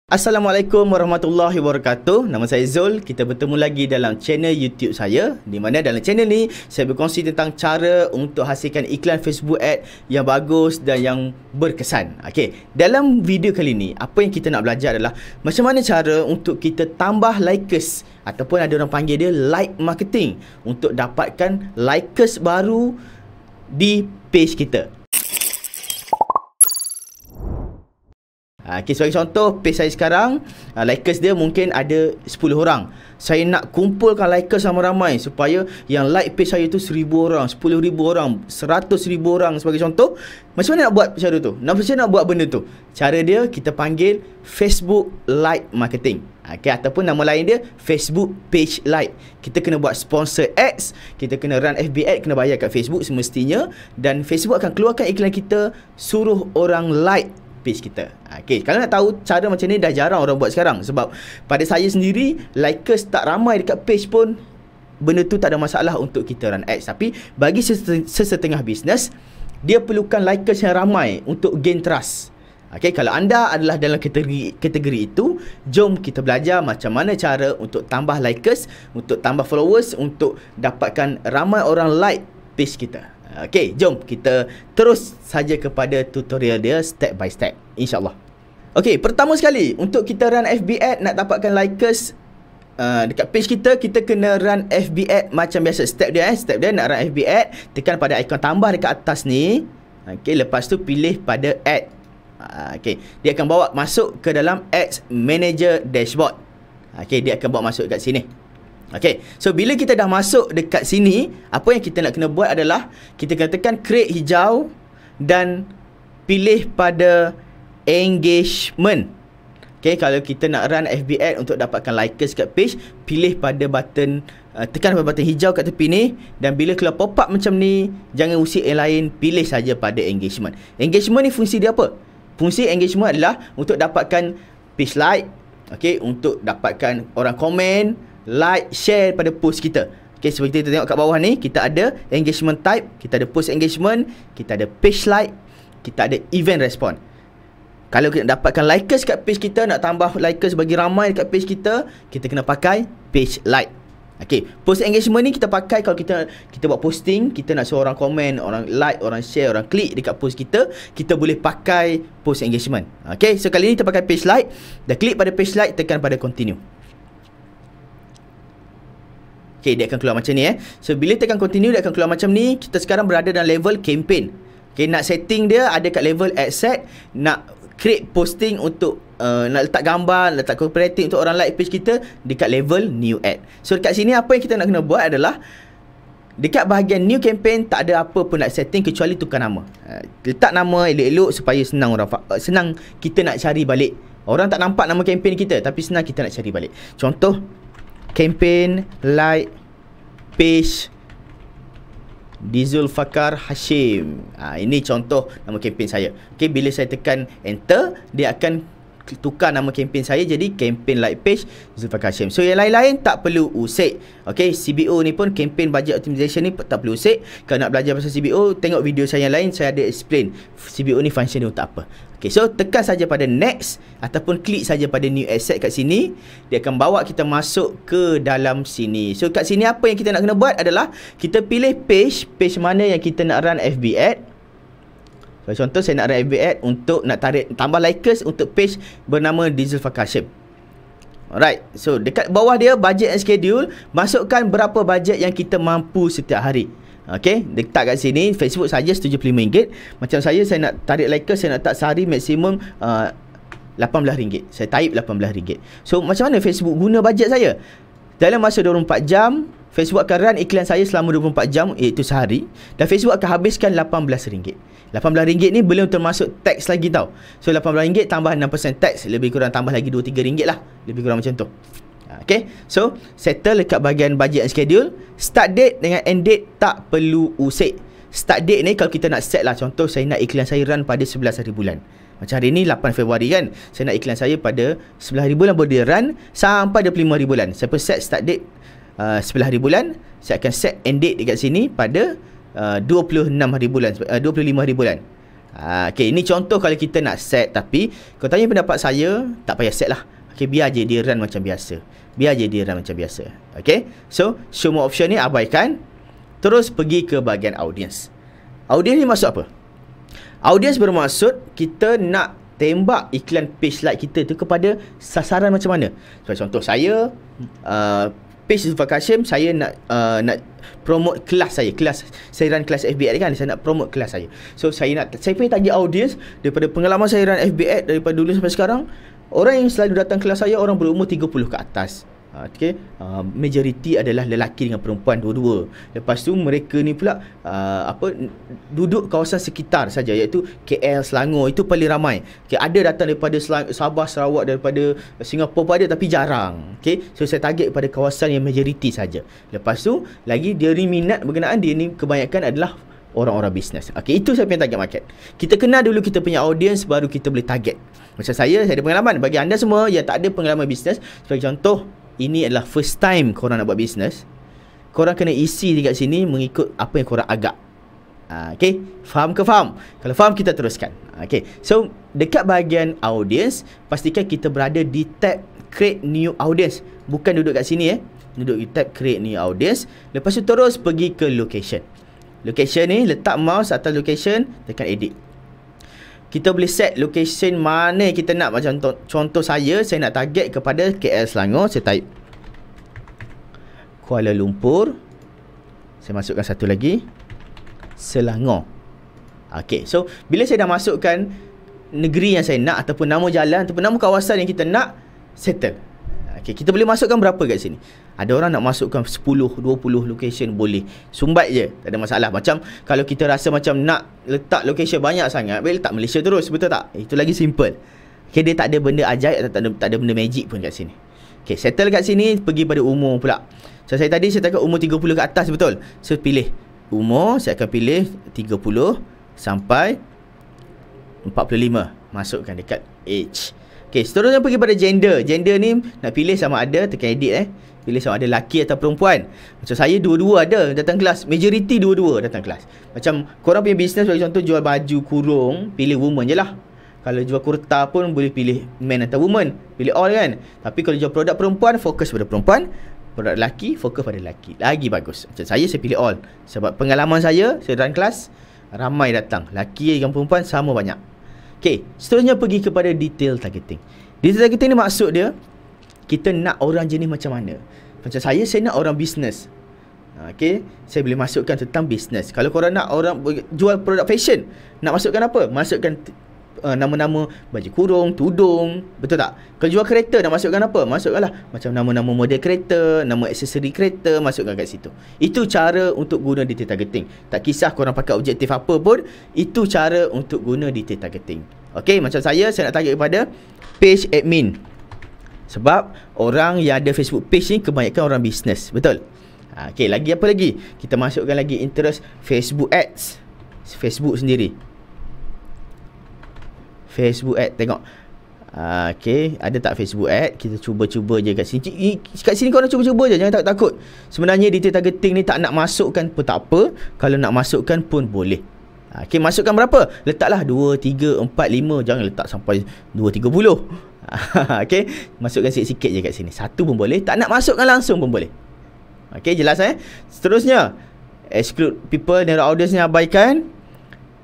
Assalamualaikum warahmatullahi wabarakatuh. Nama saya Zul. Kita bertemu lagi dalam channel YouTube saya, di mana dalam channel ni saya berkongsi tentang cara untuk hasilkan iklan Facebook ad yang bagus dan yang berkesan. Okey, dalam video kali ni apa yang kita nak belajar adalah macam mana cara untuk kita tambah likers ataupun ada orang panggil dia like marketing untuk dapatkan likers baru di page kita. Okay, sebagai contoh, page saya sekarang likers dia mungkin ada 10 orang. Saya nak kumpulkan likers ramai-ramai supaya yang like page saya tu 1000 orang, 10,000 orang, 100,000 orang sebagai contoh. Macam mana nak buat cara tu? Macam mana nak buat benda tu? Cara dia kita panggil Facebook like marketing. Okay, ataupun nama lain dia Facebook page like. Kita kena buat sponsor ads, kita kena run FB ad, kena bayar kat Facebook semestinya, dan Facebook akan keluarkan iklan kita, suruh orang like page kita. Okay, kalau nak tahu cara macam ni dah jarang orang buat sekarang. Sebab pada saya sendiri, likers tak ramai dekat page pun, benda tu tak ada masalah untuk kita run ads. Tapi bagi sesetengah bisnes, dia perlukan likers yang ramai untuk gain trust. Okay, kalau anda adalah dalam kategori itu, jom kita belajar macam mana cara untuk tambah likers, untuk tambah followers, untuk dapatkan ramai orang like page kita. Okey, jom kita terus saja kepada tutorial dia step by step, insyaAllah. Okey, pertama sekali untuk kita run FB ad nak dapatkan likers dekat page kita, kita kena run FB ad macam biasa. Step dia nak run FB ad, tekan pada ikon tambah dekat atas ni. Okey, lepas tu pilih pada ad. Okey, dia akan bawa masuk ke dalam Ads Manager Dashboard. Okey, dia akan bawa masuk kat sini. Okay, so bila kita dah masuk dekat sini, apa yang kita nak kena buat adalah kita kena tekan create hijau dan pilih pada engagement. Okay, kalau kita nak run FB ad untuk dapatkan likers kat page, pilih pada button, tekan pada button hijau kat tepi ni, dan bila keluar pop up macam ni, jangan usik yang lain, pilih saja pada engagement. Engagement ni fungsi dia apa? Fungsi engagement adalah untuk dapatkan page like, okay, untuk dapatkan orang komen, like, share pada post kita. Okay, seperti kita tengok kat bawah ni, kita ada engagement type, kita ada post engagement, kita ada page like, kita ada event respond. Kalau kita nak dapatkan likers kat page kita, nak tambah likers bagi ramai dekat page kita, kita kena pakai page like. Okay, post engagement ni kita pakai kalau kita buat posting, kita nak suruh orang komen, orang like, orang share, orang klik dekat post kita, kita boleh pakai post engagement. Okay, so kali ni kita pakai page like, dah klik pada page like, tekan pada continue. Okay, dia akan keluar macam ni So, bila tekan continue, dia akan keluar macam ni. Kita sekarang berada dalam level campaign. Okay, nak setting dia ada kat level ad set. Nak create posting untuk nak letak gambar, letak copywriting untuk orang like page kita, dekat level new ad. So, dekat sini apa yang kita nak kena buat adalah dekat bahagian new campaign, tak ada apa pun nak setting kecuali tukar nama. Letak nama elok-elok supaya senang kita nak cari balik. Orang tak nampak nama campaign kita, tapi senang kita nak cari balik. Contoh, campaign like page Zulfikar Hashim. Ini contoh nama campaign saya. Okay, bila saya tekan enter, dia akan tukar nama campaign saya jadi campaign like page Zulfikar Hashim. So, yang lain-lain tak perlu usik. Okay, CBO ni pun, campaign budget optimization ni tak perlu usik. Kalau nak belajar pasal CBO, tengok video saya yang lain, saya ada explain CBO ni function dia untuk apa. Okay, so tekan saja pada next ataupun klik saja pada new asset kat sini. Dia akan bawa kita masuk ke dalam sini. So, kat sini apa yang kita nak kena buat adalah kita pilih page mana yang kita nak run FB ad. So, contoh saya nak run FB ad untuk nak tarik tambah likers untuk page bernama Zulfikar Hashim. Alright, so dekat bawah dia budget and schedule, masukkan berapa bajet yang kita mampu setiap hari. Okay, letak kat sini Facebook saja RM75. Macam saya nak tarik likers, saya nak tak sehari maksimum RM18. Saya type RM18. So, macam mana Facebook guna bajet saya? Dalam masa 24 jam, Facebook akan run iklan saya selama 24 jam, iaitu sehari, dan Facebook akan habiskan RM18. RM18 ni belum termasuk tax lagi tau. So, RM18 tambah 6% tax, lebih kurang tambah lagi RM2-3 lah. Lebih kurang macam tu. Okay, so settle dekat bahagian budget and schedule. Start date dengan end date tak perlu usik. Start date ni kalau kita nak set lah, contoh saya nak iklan saya run pada 11 hari bulan. Macam hari ni 8 Februari kan, saya nak iklan saya pada 11 hari bulan, boleh dia run sampai 25 hari bulan. Saya pun set start date 11 hari bulan. Saya akan set end date dekat sini pada 25 hari bulan. Okay, ini contoh kalau kita nak set. Tapi kalau tanya pendapat saya, tak payah set lah. Okay, biar je dia run macam biasa. Okay, so show more option ni abaikan. Terus pergi ke bahagian audience. Audience ni maksud apa? Audience bermaksud kita nak tembak iklan page like kita tu kepada sasaran macam mana. Sebagai contoh, saya page Zulfan Kashim, saya nak promote kelas saya. Saya run kelas FB Ad kan, saya nak promote kelas saya. So saya punya target audience daripada pengalaman saya run FB Ad daripada dulu sampai sekarang, orang yang selalu datang kelas saya orang berumur 30 ke atas. Okay, majoriti adalah lelaki dengan perempuan dua-dua. Lepas tu mereka ni pula duduk kawasan sekitar saja, iaitu KL, Selangor, itu paling ramai. Okay, ada datang daripada Sabah, Sarawak, daripada Singapura pun ada, tapi jarang. Okay, so saya target pada kawasan yang majoriti saja. Lepas tu lagi dia ni minat berkenaan dia ni kebanyakan adalah orang-orang bisnes. Okay, itu saya punya target market. Kita kenal dulu kita punya audience, baru kita boleh target. Macam saya ada pengalaman. Bagi anda semua yang tak ada pengalaman bisnes, sebagai contoh, ini adalah first time korang nak buat bisnes, korang kena isi dekat sini mengikut apa yang korang agak. Okay, faham ke faham? Kalau faham, kita teruskan. Okay, so dekat bahagian audience, pastikan kita berada di tab create new audience. Bukan duduk kat sini duduk di tab create new audience. Lepas tu terus pergi ke location. Location ni letak mouse atas location, tekan edit. Kita boleh set location mana kita nak. Macam contoh saya nak target kepada KL Selangor. Saya type Kuala Lumpur. Saya masukkan satu lagi, Selangor. Okay, so bila saya dah masukkan negeri yang saya nak, ataupun nama jalan, ataupun nama kawasan yang kita nak, settle. Okay, kita boleh masukkan berapa kat sini. Ada orang nak masukkan 10, 20 location, boleh. Sumbat je, tak ada masalah. Macam kalau kita rasa macam nak letak location banyak sangat, boleh letak Malaysia terus, betul tak? Itu lagi simple. Okay, dia tak ada benda ajaib, tak ada benda magic pun kat sini. Okay, settle kat sini, pergi pada umur pula. So saya tadi saya takut umur 30 ke atas, betul? So pilih umur, saya akan pilih 30 sampai 45. Masukkan dekat age. Okay, seterusnya pergi pada gender. Gender ni nak pilih sama ada, tekan edit pilih sama ada lelaki atau perempuan. Macam saya dua-dua ada datang kelas. Majoriti dua-dua datang kelas. Macam korang punya bisnes, bagi contoh jual baju kurung, pilih woman je lah. Kalau jual kurta pun boleh pilih man atau woman, pilih all kan. Tapi kalau jual produk perempuan, fokus pada perempuan. Produk lelaki, fokus pada lelaki. Lagi bagus. Macam saya pilih all. Sebab pengalaman saya run kelas, ramai datang. Lelaki dengan perempuan sama banyak. Okay, seterusnya pergi kepada detail targeting. Detail targeting ni maksud dia, kita nak orang jenis macam mana. Macam saya nak orang bisnes. Okay, saya boleh masukkan tentang bisnes. Kalau korang nak orang jual produk fashion, nak masukkan apa? Masukkan nama-nama baju kurung, tudung, betul tak? Kalau jual kereta, nak masukkan apa? Masukkanlah macam nama-nama model kereta, nama aksesori kereta, masukkan kat situ. Itu cara untuk guna detail targeting. Tak kisah korang pakai objektif apa pun, itu cara untuk guna detail targeting. Okay, macam saya nak target kepada page admin. Sebab orang yang ada Facebook page ni kebanyakan orang bisnes, betul? Okay, lagi apa lagi? Kita masukkan lagi interest Facebook ads. Facebook sendiri. Facebook ad, tengok. Okay, ada tak Facebook ad? Kita cuba-cuba je kat sini. Kat sini korang cuba-cuba je, jangan takut. Sebenarnya detail targeting ni tak nak masukkan pun tak apa. Kalau nak masukkan pun boleh. Okay, masukkan berapa? Letaklah 2, 3, 4, 5. Jangan letak sampai 2, 30. Okay, masukkan sikit-sikit je kat sini. Satu pun boleh. Tak nak masukkan langsung pun boleh. Okay, jelas Seterusnya, exclude people, narrow audience ni abaikan.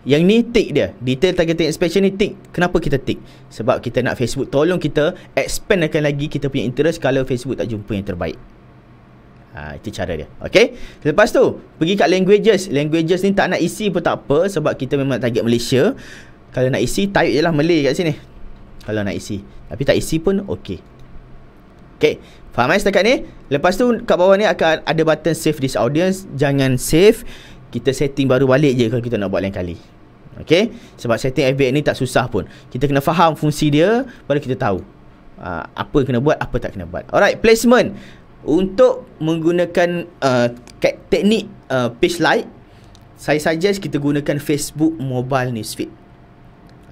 Yang ni tick dia. Detail targeting expansion ni tick. Kenapa kita tick? Sebab kita nak Facebook tolong kita expandkan lagi kita punya interest kalau Facebook tak jumpa yang terbaik. Itu cara dia. Okay, lepas tu pergi kat languages. Languages ni tak nak isi pun tak apa, sebab kita memang target Malaysia. Kalau nak isi, type je lah Malay kat sini kalau nak isi. Tapi tak isi pun ok. Okay, faham setakat ni? Lepas tu kat bawah ni akan ada button save this audience. Jangan save, kita setting baru balik je kalau kita nak buat lain kali. Okay, sebab setting FB ni tak susah pun. Kita kena faham fungsi dia, baru kita tahu apa kena buat, apa tak kena buat. Alright, placement. Untuk menggunakan teknik page like, saya suggest kita gunakan Facebook Mobile Newsfeed.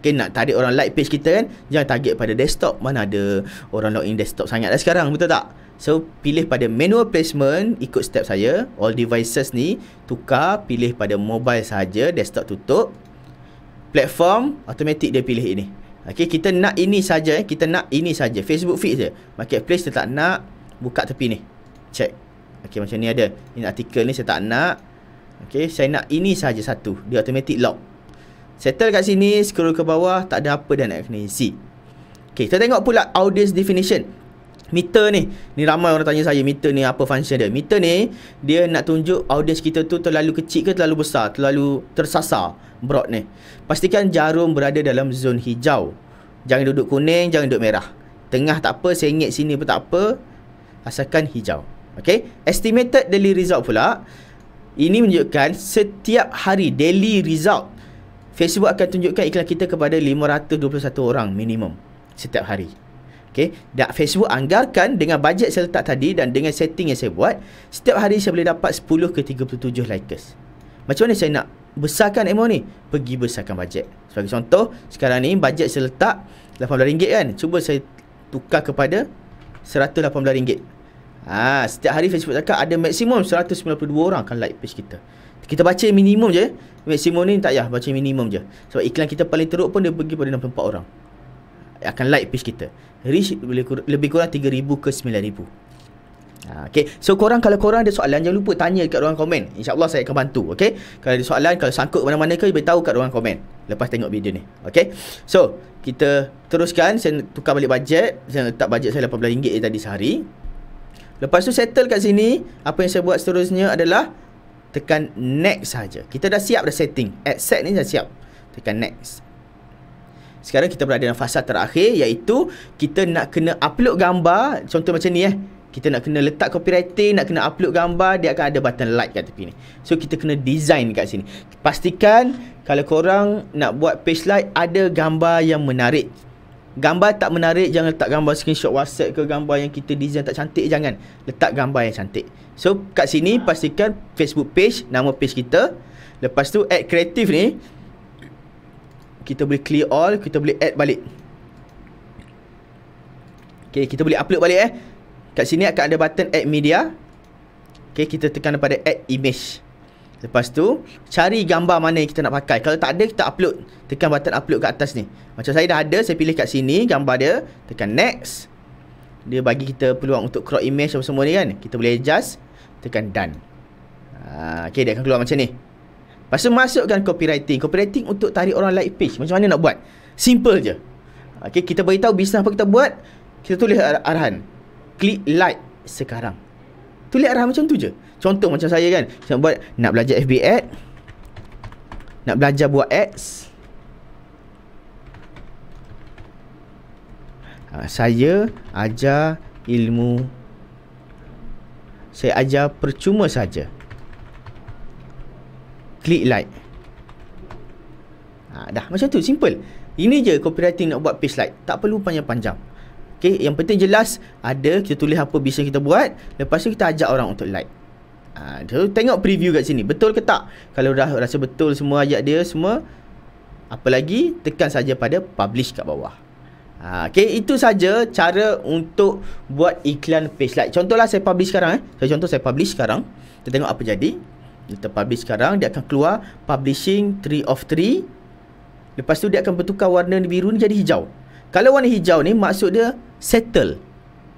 Okay, nak tarik orang like page kita kan, jangan target pada desktop. Mana ada orang login desktop sangat dah sekarang, betul tak? So, pilih pada manual placement, ikut step saya. All devices ni, tukar, pilih pada mobile saja, desktop tutup. platform, automatik dia pilih ini. Okey, kita nak ini saja, kita nak ini saja. Facebook feed je. Marketplace saya tak nak, buka tepi ni. Check. Okey, macam ni ada. Ini artikel ni saya tak nak. Okey, saya nak ini saja satu. Dia automatic lock. Settle kat sini, scroll ke bawah, tak ada apa dah nak kena isi. Okey, kita tengok pula audience definition. Meter ni ramai orang tanya saya, meter ni apa function dia? Meter ni dia nak tunjuk audience kita tu terlalu kecil ke terlalu besar, terlalu tersasar, broad ni. Pastikan jarum berada dalam zon hijau. Jangan duduk kuning, jangan duduk merah. Tengah tak apa, sengit sini pun tak apa, asalkan hijau. Okey, estimated daily result pula. Ini menunjukkan setiap hari daily result. Facebook akan tunjukkan iklan kita kepada 521 orang minimum setiap hari. Okay. Dan Facebook anggarkan dengan bajet saya letak tadi dan dengan setting yang saya buat, setiap hari saya boleh dapat 10 ke 37 likers. Macam mana saya nak besarkan amount ni? Pergi besarkan bajet. Sebagai contoh, sekarang ni bajet saya letak RM18 kan. Cuba saya tukar kepada RM118. Setiap hari Facebook cakap ada maksimum 192 orang akan like page kita. Kita baca minimum je. Maksimum ni tak payah, baca minimum je. Sebab iklan kita paling teruk pun dia pergi pada 64 orang akan like page kita. Reach lebih kurang 3,000 ke 9,000. Okay. So kalau korang ada soalan, jangan lupa tanya kat ruang komen. InsyaAllah saya akan bantu. Okay. Kalau ada soalan, kalau sangkut mana-mana ke, beritahu kat ruang komen lepas tengok video ni. Okay. So kita teruskan. Saya tukar balik bajet. Saya letak bajet saya RM18 tadi sehari. Lepas tu settle kat sini. Apa yang saya buat seterusnya adalah tekan next saja. Kita dah siap dah setting. Ad set ni dah siap. Tekan next. Sekarang kita berada dalam fasa terakhir, iaitu kita nak kena upload gambar. Contoh macam ni kita nak kena letak copywriting, nak kena upload gambar, dia akan ada button like kat tepi ni. So kita kena design kat sini. Pastikan kalau korang nak buat page like, ada gambar yang menarik. Gambar tak menarik, jangan letak gambar screenshot WhatsApp ke, gambar yang kita design tak cantik, jangan. Letak gambar yang cantik. So kat sini pastikan Facebook page, nama page kita. Lepas tu add kreatif ni, kita boleh clear all, kita boleh add balik. Okay, kita boleh upload balik Kat sini akan ada button add media. Okay, kita tekan pada add image. Lepas tu, cari gambar mana yang kita nak pakai. Kalau tak ada, kita upload. Tekan button upload kat atas ni. Macam saya dah ada, saya pilih kat sini gambar dia. Tekan next. Dia bagi kita peluang untuk crop image apa semua ni kan. Kita boleh adjust. Tekan done. Okay, dia akan keluar macam ni. Lepas tu masukkan copywriting. Copywriting untuk tarik orang like page. Macam mana nak buat? Simple je. Okay, kita beritahu bisnes apa kita buat. Kita tulis arahan. Klik like sekarang. Tulis arahan macam tu je. Contoh macam saya kan. Saya nak belajar FB ad. Nak belajar buat ads. Saya ajar ilmu. Saya ajar percuma saja. Klik like. Dah macam tu, simple. Ini je copywriting nak buat page like. Tak perlu panjang-panjang. Okay, yang penting jelas ada, kita tulis apa bisnes kita buat. Lepas tu kita ajak orang untuk like. So, tengok preview kat sini, betul ke tak? Kalau dah rasa betul semua ayat dia semua, apa lagi, tekan saja pada publish kat bawah. Okay, itu saja cara untuk buat iklan page like. Contohlah saya publish sekarang saya publish sekarang. Kita tengok apa jadi. Kita publish sekarang, dia akan keluar publishing 3 of 3. Lepas tu dia akan bertukar warna biru ni jadi hijau. Kalau warna hijau ni maksud dia settle.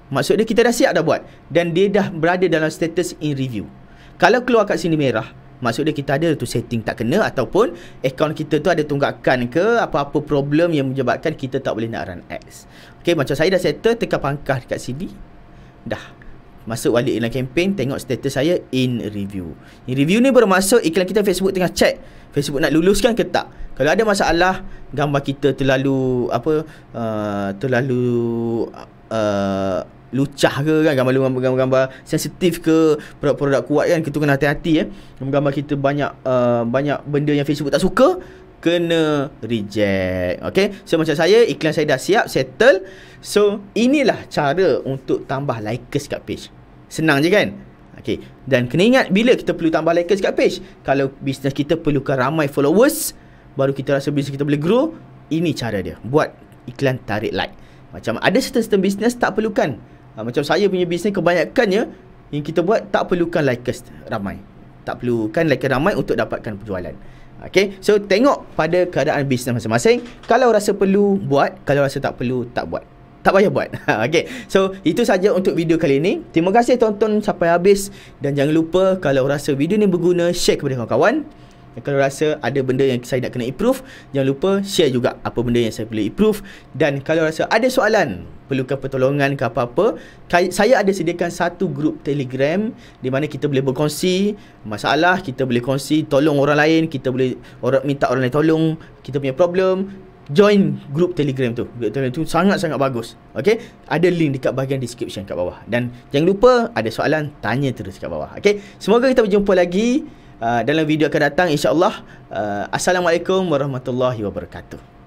Maksud dia kita dah siap dah buat. Dan dia dah berada dalam status in review. Kalau keluar kat sini merah, maksud dia kita ada tu setting tak kena, ataupun akaun kita tu ada tunggakan ke, apa-apa problem yang menyebabkan kita tak boleh nak run ads. Okay, macam saya dah settle, tekan pangkah dekat sini. Dah. Masuk balik dalam campaign, tengok status saya in review. In review ni baru masuk iklan kita. Facebook tengah check Facebook nak luluskan ke tak. Kalau ada masalah, gambar kita terlalu lucah ke kan, gambar sensitif ke, produk kuat kan, kita kena hati-hati gambar kita banyak benda yang Facebook tak suka, kena reject. Okay, so macam saya, iklan saya dah siap, settle. So inilah cara untuk tambah likers kat page. Senang je kan? Okay, dan kena ingat, bila kita perlu tambah likers kat page, kalau bisnes kita perlukan ramai followers, baru kita rasa bisnes kita boleh grow. Ini cara dia, buat iklan tarik like. Macam ada certain bisnes tak perlukan. Macam saya punya bisnes, kebanyakannya yang kita buat tak perlukan likers ramai. Tak perlukan likers ramai untuk dapatkan penjualan. Okay, so tengok pada keadaan bisnes masing-masing. Kalau rasa perlu, buat. Kalau rasa tak perlu, tak buat. Tak payah buat. Okay, so itu saja untuk video kali ini. Terima kasih tonton sampai habis. Dan jangan lupa, kalau rasa video ni berguna, share kepada kawan-kawan. Kalau rasa ada benda yang saya nak kena improve, jangan lupa share juga apa benda yang saya boleh improve. Dan kalau rasa ada soalan, perlukan pertolongan ke apa-apa, saya ada sediakan satu grup Telegram di mana kita boleh berkongsi masalah, kita boleh kongsi tolong orang lain, kita boleh minta orang lain tolong kita punya problem. Join grup Telegram tu. Grup Telegram tu sangat-sangat bagus. Okay, ada link dekat bahagian description kat bawah. Dan jangan lupa, ada soalan, tanya terus kat bawah. Okay, semoga kita berjumpa lagi dalam video akan datang, insya-Allah. Assalamualaikum warahmatullahi wabarakatuh.